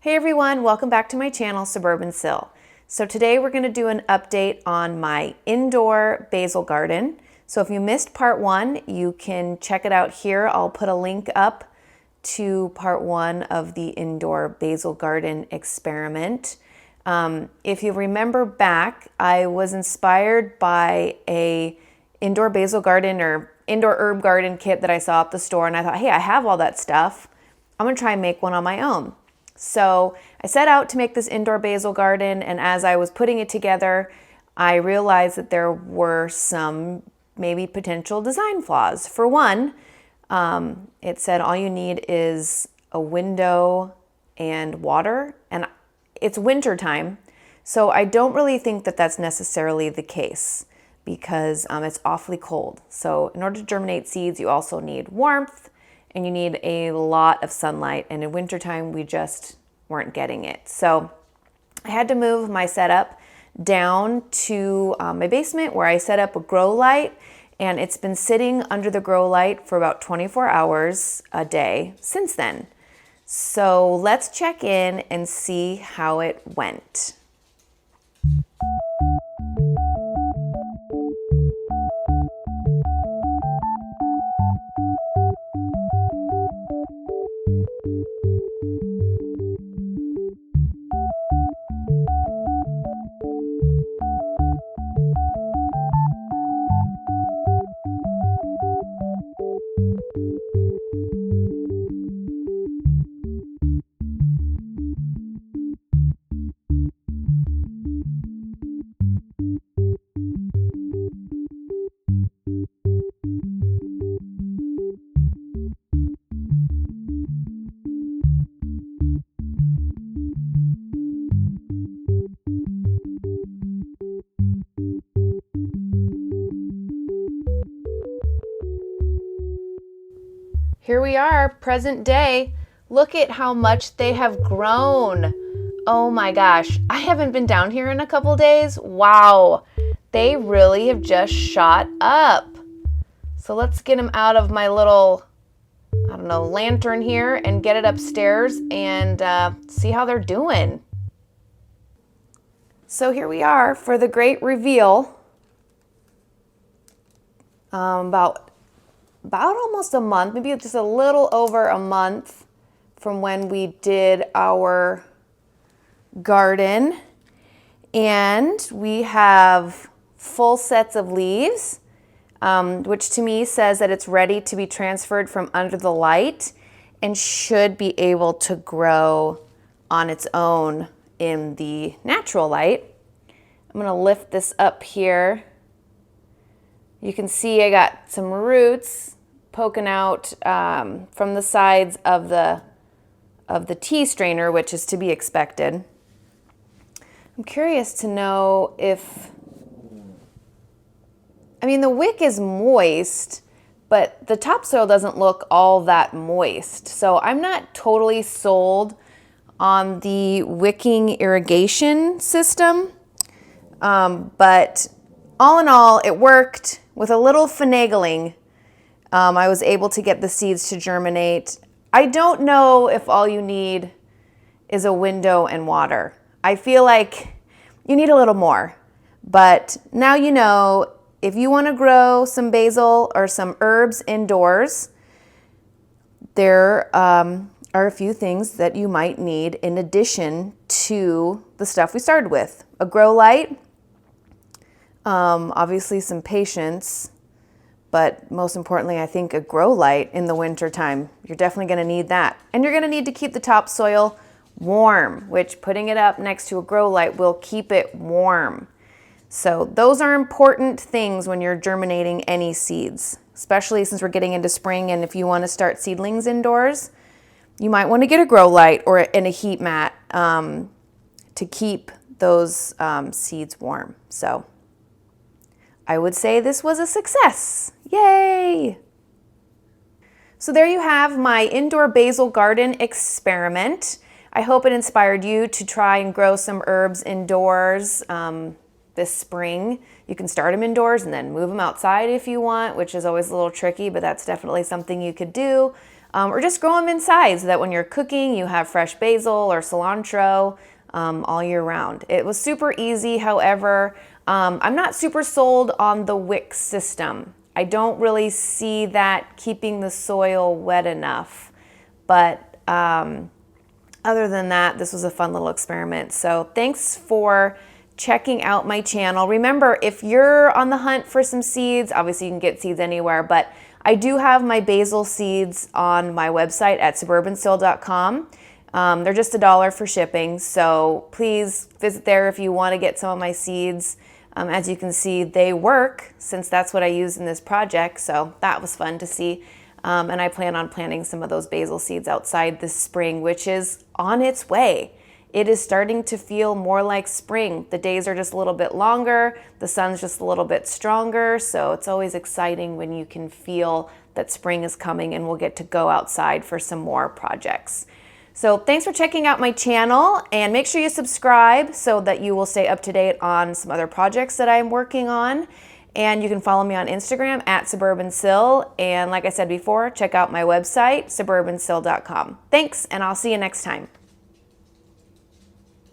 Hey everyone, welcome back to my channel, Suburban Sill. So today we're going to do an update on my indoor basil garden. So if you missed part one, you can check it out here. I'll put a link up to part one of the indoor basil garden experiment. If you remember back, I was inspired by a indoor basil garden or indoor herb garden kit that I saw at the store, and I thought, hey, I have all that stuff. I'm going to try and make one on my own. So I set out to make this indoor basil garden, and as I was putting it together, I realized that there were some maybe potential design flaws. For one, it said all you need is a window and water, and it's winter time, so I don't really think that that's necessarily the case because it's awfully cold. So in order to germinate seeds, you also need warmth, and you need a lot of sunlight, and in wintertime we just weren't getting it. So I had to move my setup down to my basement where I set up a grow light, and it's been sitting under the grow light for about 24 hours a day since then. So let's check in and see how it went. Here we are, present day. Look at how much they have grown. Oh my gosh, I haven't been down here in a couple days. Wow, they really have just shot up. So let's get them out of my little, I don't know, lantern here and get it upstairs and see how they're doing. So here we are for the great reveal. About almost a month, maybe just a little over a month from when we did our garden. And we have full sets of leaves, which to me says that it's ready to be transferred from under the light and should be able to grow on its own in the natural light. I'm gonna lift this up here. You can see I got some roots poking out from the sides of the tea strainer, which is to be expected. I'm curious to know if, I mean, the wick is moist, but the topsoil doesn't look all that moist. So I'm not totally sold on the wicking irrigation system, but all in all, it worked. With a little finagling, I was able to get the seeds to germinate. I don't know if all you need is a window and water. I feel like you need a little more, but now you know if you want to grow some basil or some herbs indoors, there are a few things that you might need in addition to the stuff we started with. A grow light, obviously some patience, but most importantly, I think a grow light in the winter time. You're definitely going to need that. And you're going to need to keep the topsoil warm, which putting it up next to a grow light will keep it warm. So those are important things when you're germinating any seeds, especially since we're getting into spring. And if you want to start seedlings indoors, you might want to get a grow light or in a heat mat to keep those seeds warm. So I would say this was a success. Yay! So there you have my indoor basil garden experiment. I hope it inspired you to try and grow some herbs indoors this spring. You can start them indoors and then move them outside if you want, which is always a little tricky, but that's definitely something you could do. or just grow them inside so that when you're cooking, you have fresh basil or cilantro all year round. It was super easy, however, I'm not super sold on the wick system. I don't really see that keeping the soil wet enough, but other than that, this was a fun little experiment. So thanks for checking out my channel. Remember, if you're on the hunt for some seeds, obviously you can get seeds anywhere, but I do have my basil seeds on my website at suburbansil.com. They're just $1 for shipping, so please visit there if you want to get some of my seeds. As you can see, they work since that's what I used in this project, so that was fun to see. And I plan on planting some of those basil seeds outside this spring, which is on its way. It is starting to feel more like spring. The days are just a little bit longer, the sun's just a little bit stronger, so it's always exciting when you can feel that spring is coming and we'll get to go outside for some more projects. So thanks for checking out my channel, and make sure you subscribe so that you will stay up to date on some other projects that I'm working on. And you can follow me on Instagram at suburbansil, and like I said before, check out my website, suburbansil.com. Thanks, and I'll see you next time.